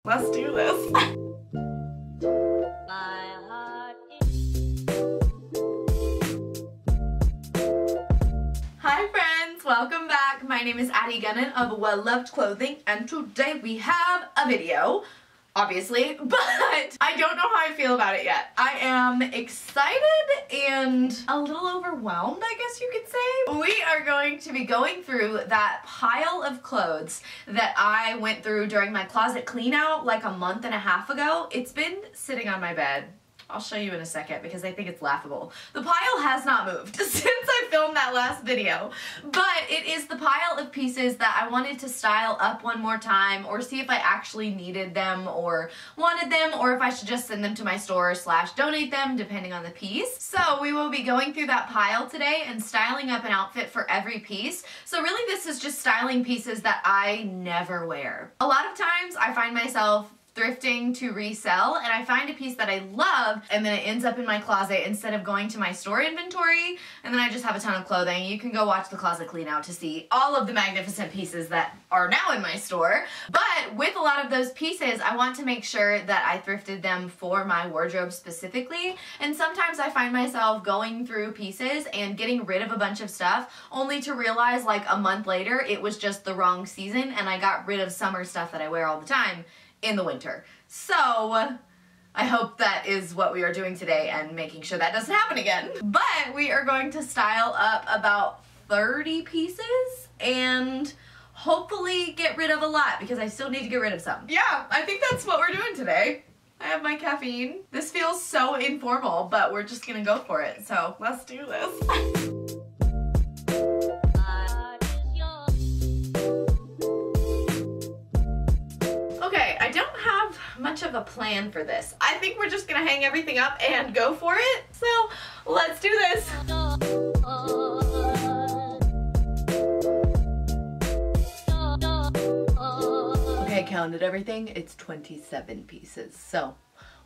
Let's do this. Hi friends, welcome back. My name is Addie Gunnan of Well Loved Clothing, and today we have a video, obviously, but I don't know how I feel about it yet. I am excited and a little overwhelmed, I guess you could say. We are going to be going through that pile of clothes that I went through during my closet clean out like a month and a half ago. It's been sitting on my bed. I'll show you in a second because I think it's laughable. The pile has not moved since I filmed that last video, but it is the pile of pieces that I wanted to style up one more time or see if I actually needed them or wanted them, or if I should just send them to my store / donate them depending on the piece. So we will be going through that pile today and styling up an outfit for every piece. So really this is just styling pieces that I never wear. A lot of times I find myself thrifting to resell, and I find a piece that I love and then it ends up in my closet instead of going to my store inventory, and then I just have a ton of clothing. You can go watch the closet clean out to see all of the magnificent pieces that are now in my store. But with a lot of those pieces, I want to make sure that I thrifted them for my wardrobe specifically, and sometimes I find myself going through pieces and getting rid of a bunch of stuff only to realize like a month later it was just the wrong season and I got rid of summer stuff that I wear all the time in the winter. So I hope that is what we are doing today and making sure that doesn't happen again. But we are going to style up about 30 pieces and hopefully get rid of a lot because I still need to get rid of some. Yeah, I think that's what we're doing today. I have my caffeine. This feels so informal, but we're just gonna go for it. So let's do this. Much of a plan for this. I think we're just gonna hang everything up and go for it. So let's do this. Okay, I counted everything. It's 27 pieces. So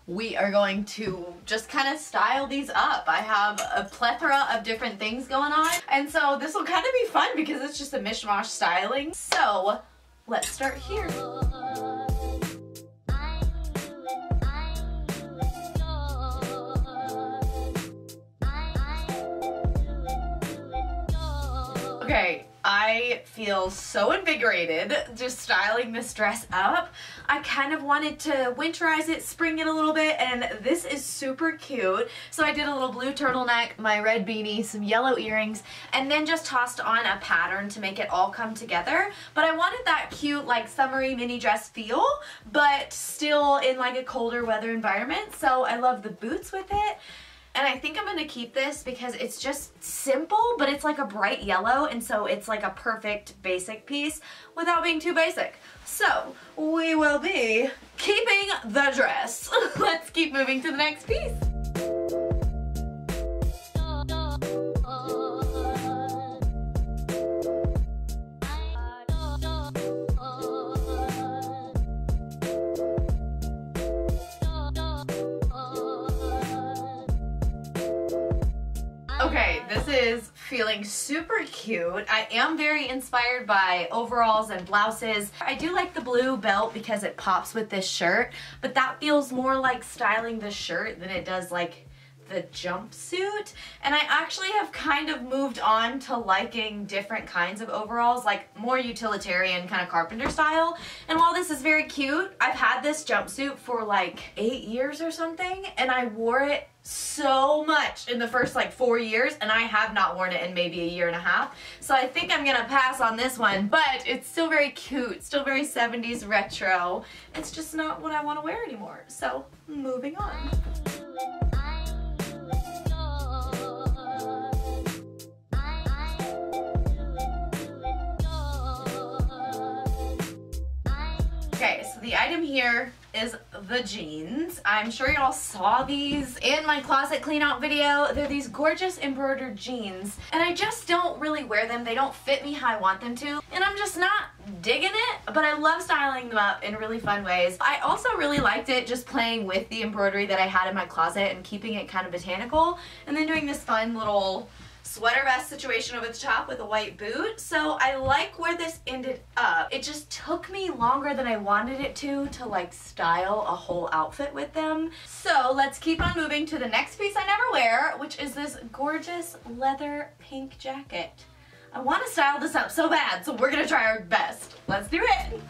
we are going to just kind of style these up. I have a plethora of different things going on, and so this will kind of be fun because it's just a mishmash styling. So let's start here. Okay, I feel so invigorated just styling this dress up. I kind of wanted to winterize it, spring it a little bit, and this is super cute. So I did a little blue turtleneck, my red beanie, some yellow earrings, and then just tossed on a pattern to make it all come together. But I wanted that cute, like, summery mini dress feel, but still in like a colder weather environment. So I love the boots with it. And I think I'm gonna keep this because it's just simple, but it's like a bright yellow, and so it's like a perfect basic piece without being too basic. So we will be keeping the dress. Let's keep moving to the next piece. Okay, this is feeling super cute. I am very inspired by overalls and blouses. I do like the blue belt because it pops with this shirt, but that feels more like styling the shirt than it does like the jumpsuit. And I actually have kind of moved on to liking different kinds of overalls, like more utilitarian kind of carpenter style. And while this is very cute, I've had this jumpsuit for like 8 years or something, and I wore it so much in the first like 4 years, and I have not worn it in maybe a year and a half. So I think I'm gonna pass on this one, but it's still very cute, still very 70s retro. It's just not what I want to wear anymore. So moving on. Okay, so the item here is the jeans. I'm sure y'all saw these in my closet clean out video. They're these gorgeous embroidered jeans, and I just don't really wear them. They don't fit me how I want them to, and I'm just not digging it, but I love styling them up in really fun ways. I also really liked it just playing with the embroidery that I had in my closet and keeping it kind of botanical, and then doing this fun little sweater vest situation over the top with a white boot. So I like where this ended up. It just took me longer than I wanted it to like style a whole outfit with them. So let's keep on moving to the next piece I never wear, which is this gorgeous leather pink jacket. I want to style this up so bad, so we're gonna try our best. Let's do it.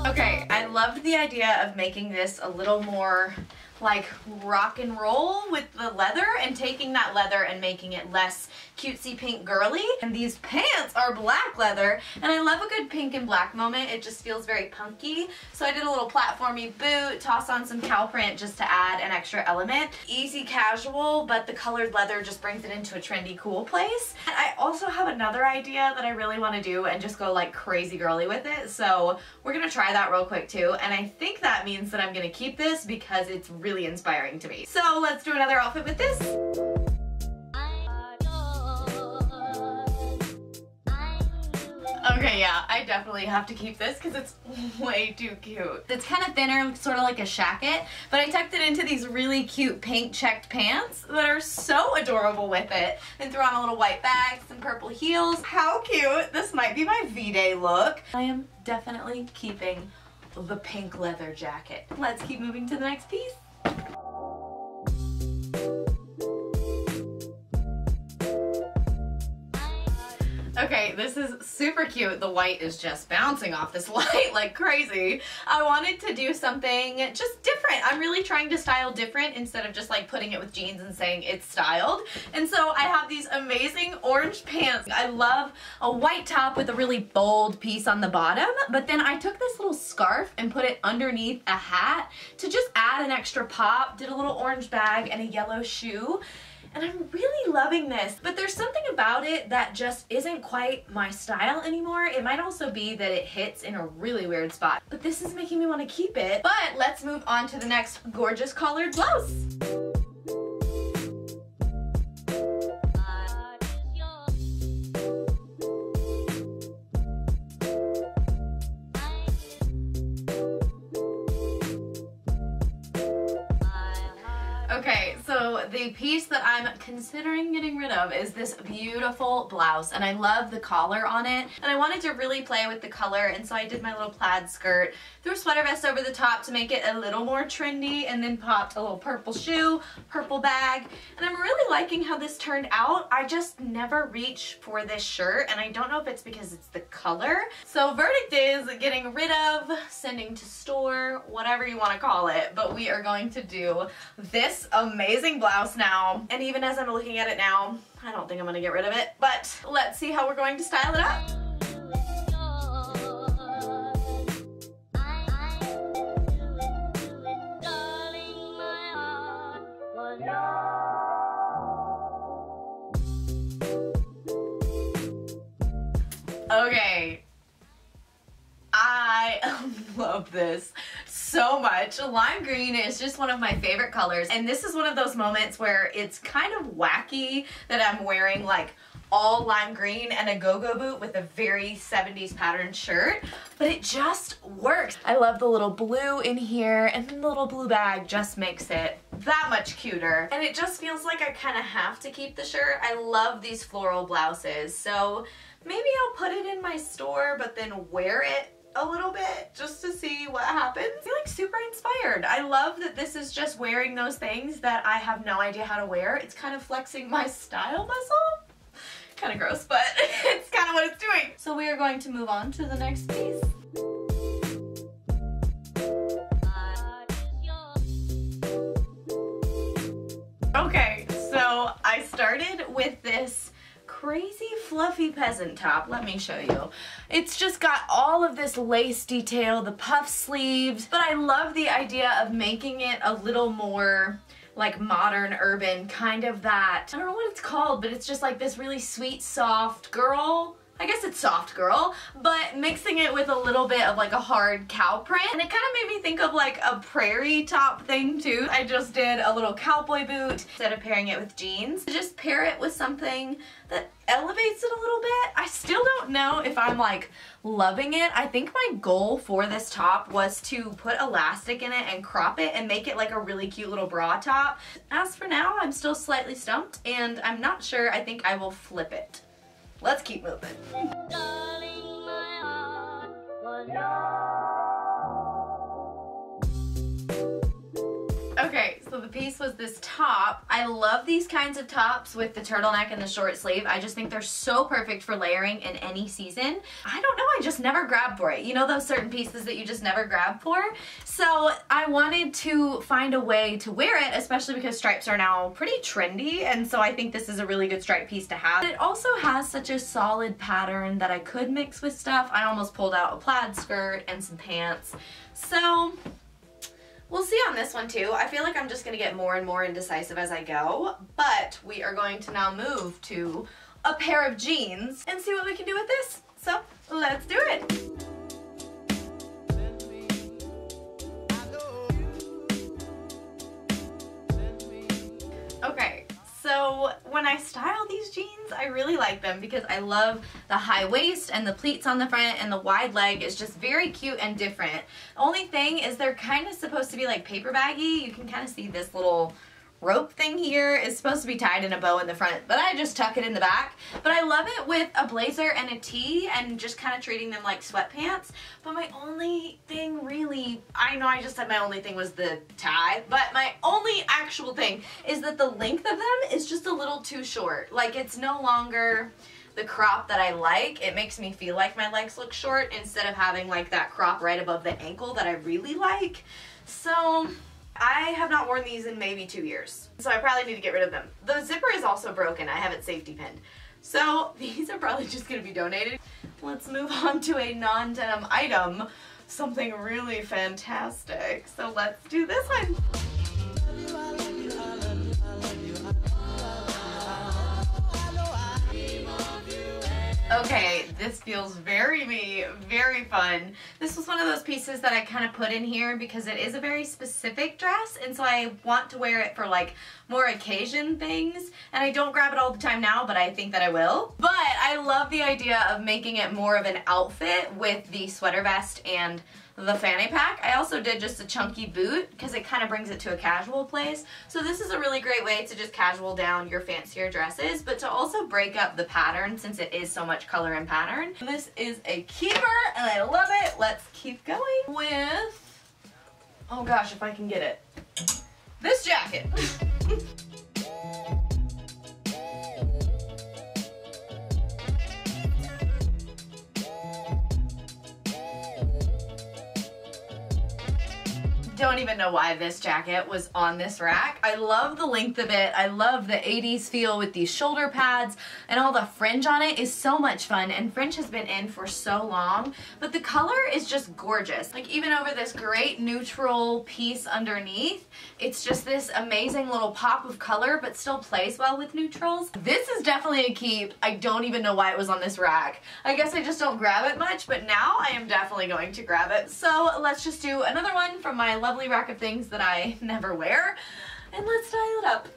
Okay, I loved the idea of making this a little more like rock and roll with the leather and taking that leather and making it less cutesy pink girly. And these pants are black leather, and I love a good pink and black moment. It just feels very punky. So I did a little platformy boot, toss on some cow print just to add an extra element. Easy casual, but the colored leather just brings it into a trendy cool place. And I also have another idea that I really want to do and just go like crazy girly with it. So we're gonna try that real quick too. And I think that means that I'm gonna keep this because it's really inspiring to me. So let's do another outfit with this. Okay, yeah, I definitely have to keep this because it's way too cute. It's kind of thinner, sort of like a shacket, but I tucked it into these really cute pink checked pants that are so adorable with it. Then threw on a little white bag, some purple heels. How cute! This might be my V-Day look. I am definitely keeping the pink leather jacket. Let's keep moving to the next piece. Okay, this is super cute. The white is just bouncing off this light like crazy. I wanted to do something just different. I'm really trying to style different instead of just like putting it with jeans and saying it's styled. And so I have these amazing orange pants. I love a white top with a really bold piece on the bottom, but then I took this little scarf and put it underneath a hat to just add an extra pop, did a little orange bag and a yellow shoe. And I'm really loving this, but there's something about it that just isn't quite my style anymore. It might also be that it hits in a really weird spot, but this is making me want to keep it. But let's move on to the next gorgeous collared blouse. Okay, so the piece that I'm considering getting rid of is this beautiful blouse, and I love the collar on it, and I wanted to really play with the color, and so I did my little plaid skirt, threw a sweater vest over the top to make it a little more trendy, and then popped a little purple shoe, purple bag, and I'm really liking how this turned out. I just never reach for this shirt, and I don't know if it's because it's the color. So verdict is getting rid of, sending to store, whatever you want to call it, but we are going to do this amazing blouse now. And even as I'm looking at it now, I don't think I'm gonna get rid of it, but let's see how we're going to style it up. Okay, I love this so much. Lime green is just one of my favorite colors, and this is one of those moments where it's kind of wacky that I'm wearing like all lime green and a go-go boot with a very 70s patterned shirt, but it just works. I love the little blue in here, and then the little blue bag just makes it that much cuter, and it just feels like I kind of have to keep the shirt. I love these floral blouses, so maybe I'll put it in my store but then wear it a little bit just to see what happens. I feel like super inspired. I love that this is just wearing those things that I have no idea how to wear. It's kind of flexing my style muscle. Kind of gross, but it's kind of what it's doing. So we are going to move on to the next piece. Okay, so I started with this crazy fluffy peasant top. Let me show you. It's just got all of this lace detail, the puff sleeves, but I love the idea of making it a little more like modern urban, kind of that, I don't know what it's called, but it's just like this really sweet, soft girl, I guess it's soft girl, but mixing it with a little bit of like a hard cow print. And it kind of made me think of like a prairie top thing too. I just did a little cowboy boot instead of pairing it with jeans. Just pair it with something that elevates it a little bit. I still don't know if I'm like loving it. I think my goal for this top was to put elastic in it and crop it and make it like a really cute little bra top. As for now, I'm still slightly stumped and I'm not sure. I think I will flip it. Let's keep moving. Darling, my heart was okay, so the piece was this top. I love these kinds of tops with the turtleneck and the short sleeve. I just think they're so perfect for layering in any season. I don't know, I just never grabbed for it. You know those certain pieces that you just never grab for? So I wanted to find a way to wear it, especially because stripes are now pretty trendy, and so I think this is a really good stripe piece to have. It also has such a solid pattern that I could mix with stuff. I almost pulled out a plaid skirt and some pants. So we'll see on this one too. I feel like I'm just going to get more and more indecisive as I go, but we are going to now move to a pair of jeans and see what we can do with this. So let's do it. Okay, so when I style these jeans, I really like them because I love the high waist and the pleats on the front, and the wide leg is just very cute and different. The only thing is they're kind of supposed to be like paper baggy. You can kind of see this little rope thing here is supposed to be tied in a bow in the front, but I just tuck it in the back. But I love it with a blazer and a tee and just kind of treating them like sweatpants. But my only thing really, I know I just said my only thing was the tie, but my only actual thing is that the length of them is just a little too short. Like, it's no longer the crop that I like. It makes me feel like my legs look short instead of having like that crop right above the ankle that I really like. So I have not worn these in maybe 2 years, so I probably need to get rid of them. The zipper is also broken. I have it safety pinned. So these are probably just going to be donated. Let's move on to a non-denim item, something really fantastic. So let's do this one. Okay, this feels very me, very fun. This was one of those pieces that I kind of put in here because it is a very specific dress, and so I want to wear it for like more occasion things, and I don't grab it all the time now, but I think that I will. But I love the idea of making it more of an outfit with the sweater vest and the fanny pack. I also did just a chunky boot because it kind of brings it to a casual place. So this is a really great way to just casual down your fancier dresses, but to also break up the pattern since it is so much color and pattern. This is a keeper and I love it. Let's keep going with, oh gosh, if I can get it, this jacket. Don't even know why this jacket was on this rack. I love the length of it. I love the 80s feel with these shoulder pads, and all the fringe on it is so much fun, and fringe has been in for so long, but the color is just gorgeous. Like, even over this great neutral piece underneath, it's just this amazing little pop of color, but still plays well with neutrals. This is definitely a keep. I don't even know why it was on this rack. I guess I just don't grab it much, but now I am definitely going to grab it. So let's just do another one from my lovely rack of things that I never wear, and let's style it up.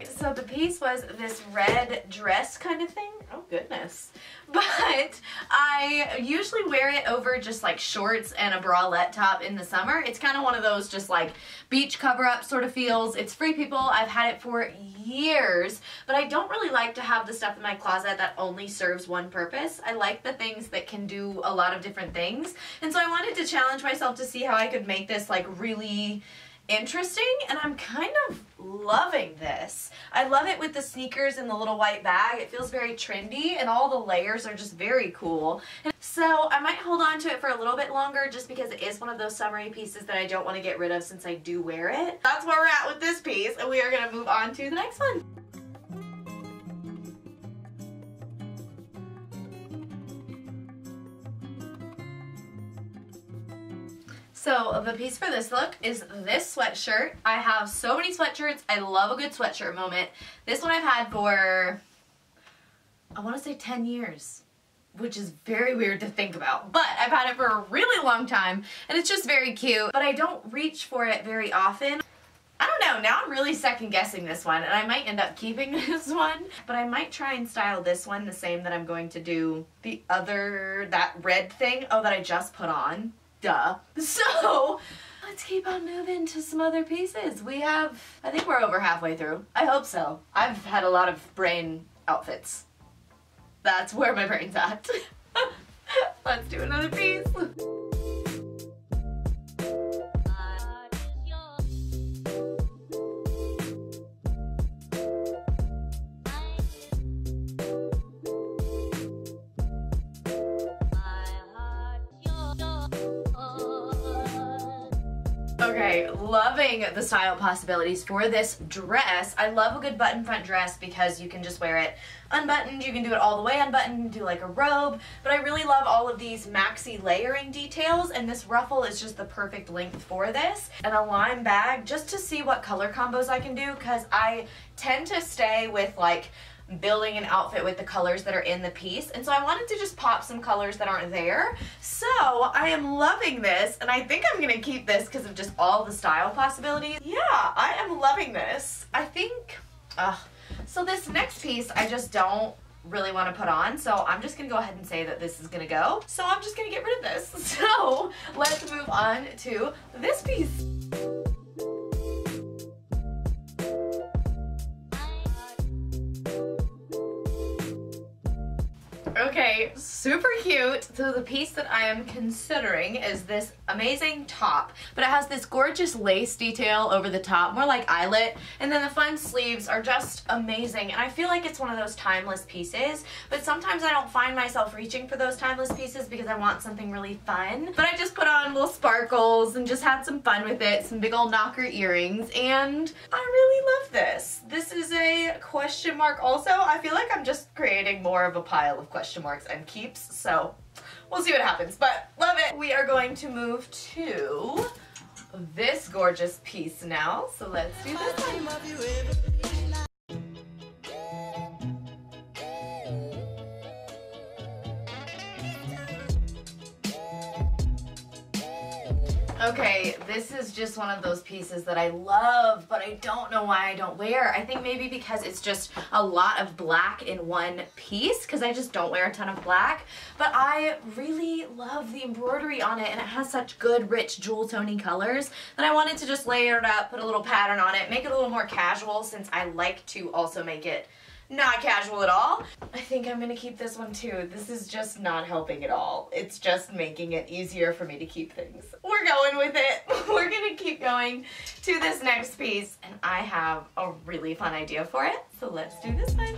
So the piece was this red dress kind of thing. Oh goodness. But I usually wear it over just like shorts and a bralette top in the summer. It's kind of one of those just like beach cover-up sort of feels. It's Free People. I've had it for years, but I don't really like to have the stuff in my closet that only serves one purpose. I like the things that can do a lot of different things. And so I wanted to challenge myself to see how I could make this like really interesting, and I'm kind of loving this. I love it with the sneakers and the little white bag. It feels very trendy, and all the layers are just very cool. So I might hold on to it for a little bit longer just because it is one of those summery pieces that I don't want to get rid of since I do wear it. That's where we're at with this piece, and we are going to move on to the next one. So the piece for this look is this sweatshirt. I have so many sweatshirts. I love a good sweatshirt moment. This one I've had for, I want to say 10 years. Which is very weird to think about, but I've had it for a really long time and it's just very cute, but I don't reach for it very often. I don't know, now I'm really second guessing this one and I might end up keeping this one, but I might try and style this one the same that I'm going to do the other, that red thing, that I just put on. Duh. So let's keep on moving to some other pieces. We have, I think we're over halfway through. I hope so. I've had a lot of brain outfits. That's where my brain's at. Let's do another piece. Okay, loving the style possibilities for this dress. I love a good button front dress because you can just wear it unbuttoned, you can do it all the way unbuttoned, do like a robe, but I really love all of these maxi layering details, and this ruffle is just the perfect length for this. And a lime bag just to see what color combos I can do, because I tend to stay with like building an outfit with the colors that are in the piece, and so I wanted to just pop some colors that aren't there. So I am loving this, and I think I'm gonna keep this because of just all the style possibilities. Yeah, I am loving this. I think, so this next piece I just don't really want to put on, so I'm just gonna go ahead and say that this is gonna go. So I'm just gonna get rid of this. So let's move on to this piece. Okay, super cute. So the piece that I am considering is this amazing top, but it has this gorgeous lace detail over the top, more like eyelet, and then the fun sleeves are just amazing, and I feel like it's one of those timeless pieces, but sometimes I don't find myself reaching for those timeless pieces because I want something really fun. But I just put on little sparkles and just had some fun with it, some big old knocker earrings, and I really love this. This is a question mark also. I feel like I'm just creating more of a pile of question marks and keeps, so we'll see what happens, but love it. We are going to move to this gorgeous piece now, so let's do this one. Okay, this is just one of those pieces that I love, but I don't know why I don't wear. I think maybe because it's just a lot of black in one piece, because I just don't wear a ton of black. But I really love the embroidery on it, and it has such good, rich, jewel tony colors that I wanted to just layer it up, put a little pattern on it, make it a little more casual, since I like to also make it not casual at all. I think I'm gonna keep this one too. This is just not helping at all. It's just making it easier for me to keep things. We're going with it. We're gonna keep going to this next piece, and I have a really fun idea for it. So let's do this one.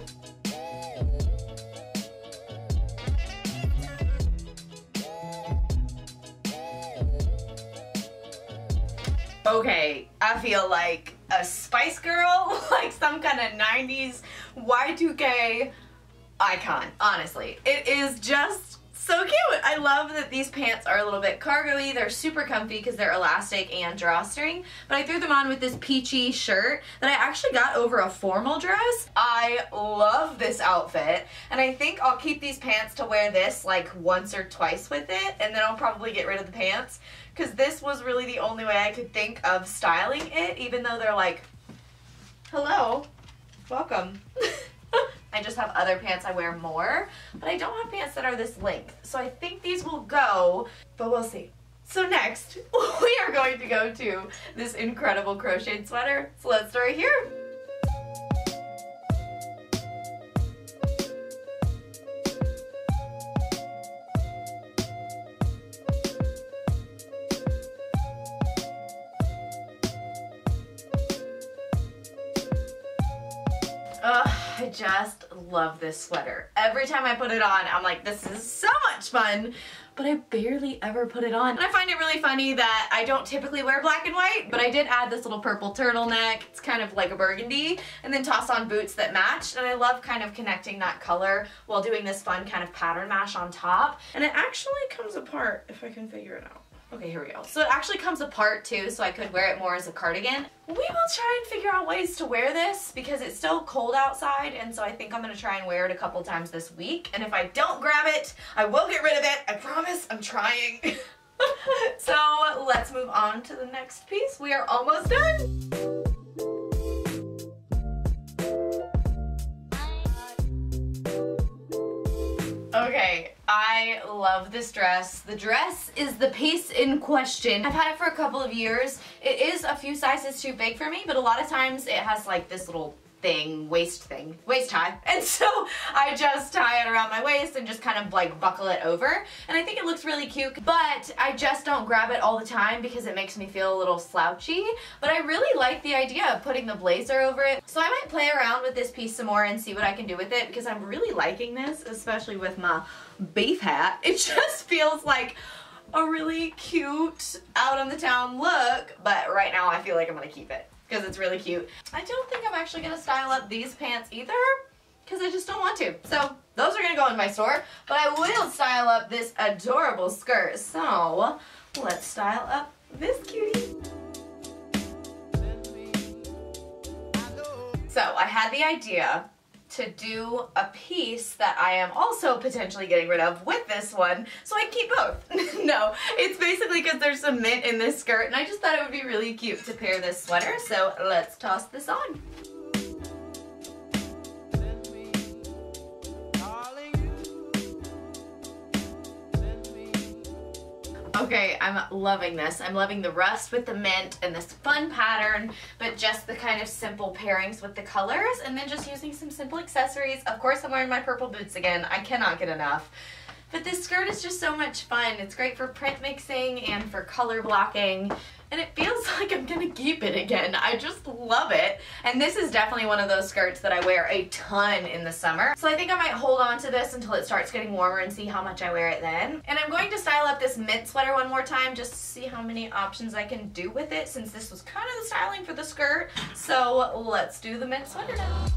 Okay, I feel like a Spice Girl, like some kind of 90s Y2K icon, honestly. It is just so cute. I love that these pants are a little bit cargo-y. They're super comfy because they're elastic and drawstring, but I threw them on with this peachy shirt that I actually got over a formal dress. I love this outfit, and I think I'll keep these pants to wear this like once or twice with it, and then I'll probably get rid of the pants, because this was really the only way I could think of styling it, even though they're like, hello, welcome. I just have other pants I wear more, but I don't have pants that are this length. So I think these will go, but we'll see. So next, we are going to go to this incredible crocheted sweater. So let's start here. I just love this sweater. Every time I put it on, I'm like, this is so much fun, but I barely ever put it on. And I find it really funny that I don't typically wear black and white, but I did add this little purple turtleneck. It's kind of like a burgundy, and then toss on boots that matched, and I love kind of connecting that color while doing this fun kind of pattern mash on top. And it actually comes apart if I can figure it out. Okay, here we go. So it actually comes apart too, so I could wear it more as a cardigan. We will try and figure out ways to wear this because it's still cold outside, and so I think I'm gonna try and wear it a couple times this week. And if I don't grab it, I will get rid of it. I promise, I'm trying. So let's move on to the next piece. We are almost done. Okay, I love this dress. The dress is the piece in question. I've had it for a couple of years. It is a few sizes too big for me, but a lot of times it has like this little waist tie. And so I just tie it around my waist and just kind of like buckle it over. And I think it looks really cute, but I just don't grab it all the time because it makes me feel a little slouchy. But I really like the idea of putting the blazer over it. So I might play around with this piece some more and see what I can do with it because I'm really liking this, especially with my beef hat. It just feels like a really cute out on the town look, but right now I feel like I'm gonna keep it because it's really cute. I don't think I'm actually gonna style up these pants either because I just don't want to. So those are gonna go in my store, but I will style up this adorable skirt. So let's style up this cutie. So I had the idea to do a piece that I am also potentially getting rid of with this one, so I keep both. No, it's basically because there's some mint in this skirt, and I just thought it would be really cute to pair this sweater, so let's toss this on. Okay, I'm loving this. I'm loving the rust with the mint and this fun pattern, but just the kind of simple pairings with the colors, and then just using some simple accessories. Of course, I'm wearing my purple boots again. I cannot get enough. But this skirt is just so much fun. It's great for print mixing and for color blocking, and it feels like I'm gonna keep it again. I just love it. And this is definitely one of those skirts that I wear a ton in the summer. So I think I might hold on to this until it starts getting warmer and see how much I wear it then. And I'm going to style up this mint sweater one more time just to see how many options I can do with it, since this was kind of the styling for the skirt. So let's do the mint sweater now.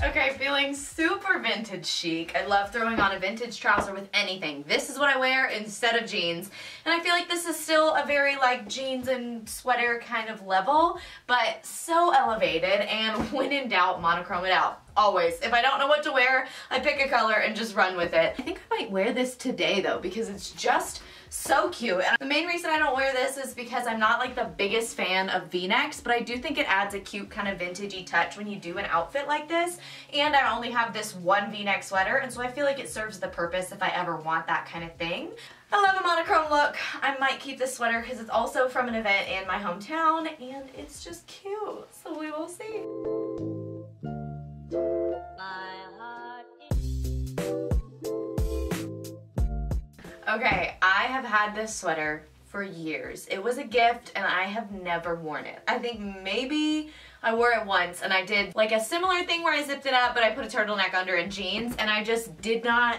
Okay, feeling super vintage chic. I love throwing on a vintage trouser with anything. This is what I wear instead of jeans. And I feel like this is still a very like jeans and sweater kind of level, but so elevated, and when in doubt, monochrome it out. Always. If I don't know what to wear, I pick a color and just run with it. I think I might wear this today though, because it's just so cute. And the main reason I don't wear this is because I'm not like the biggest fan of v-necks, but I do think it adds a cute kind of vintagey touch when you do an outfit like this. And I only have this one v-neck sweater, and so I feel like it serves the purpose if I ever want that kind of thing. I love a monochrome look. I might keep this sweater because it's also from an event in my hometown, and it's just cute. So we will see. Okay, I have had this sweater for years. It was a gift and I have never worn it. I think maybe I wore it once, and I did like a similar thing where I zipped it up, but I put a turtleneck under and jeans, and I just did not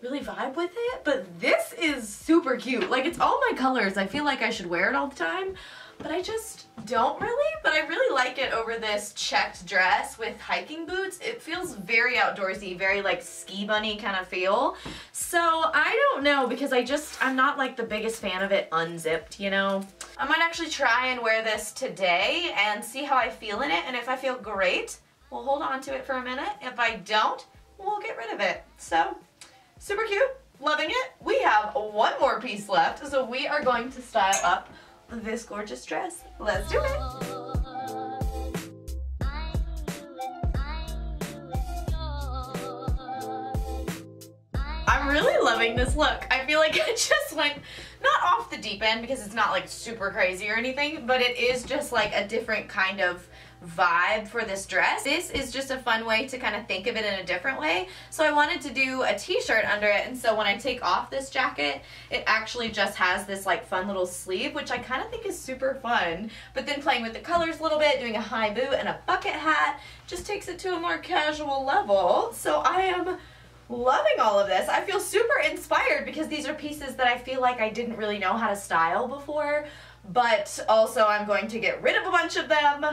really vibe with it. But this is super cute. Like, it's all my colors. I feel like I should wear it all the time, but I just don't really. But I really like it over this checked dress with hiking boots. It feels very outdoorsy, very like ski bunny kind of feel. So I don't know, because I'm not like the biggest fan of it unzipped, you know. I might actually try and wear this today and see how I feel in it, and if I feel great, we'll hold on to it for a minute. If I don't, we'll get rid of it. So super cute, loving it. We have one more piece left, so we are going to style up this gorgeous dress. Let's do it. I'm really loving this look. I feel like I just went not off the deep end because it's not like super crazy or anything, but it is just like a different kind of vibe for this dress. This is just a fun way to kind of think of it in a different way. So I wanted to do a t-shirt under it, and so when I take off this jacket, it actually just has this like fun little sleeve, which I kind of think is super fun. But then playing with the colors a little bit, doing a high boot and a bucket hat, just takes it to a more casual level. So I am loving all of this. I feel super inspired because these are pieces that I feel like I didn't really know how to style before, but also I'm going to get rid of a bunch of them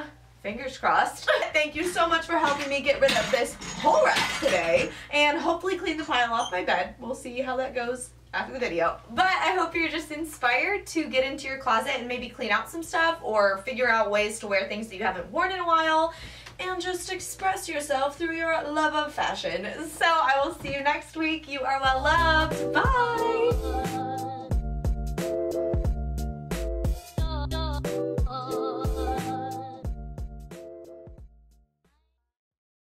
Fingers crossed. Thank you so much for helping me get rid of this whole rack today and hopefully clean the pile off my bed. We'll see how that goes after the video. But I hope you're just inspired to get into your closet and maybe clean out some stuff or figure out ways to wear things that you haven't worn in a while and just express yourself through your love of fashion. So I will see you next week. You are well loved. Bye!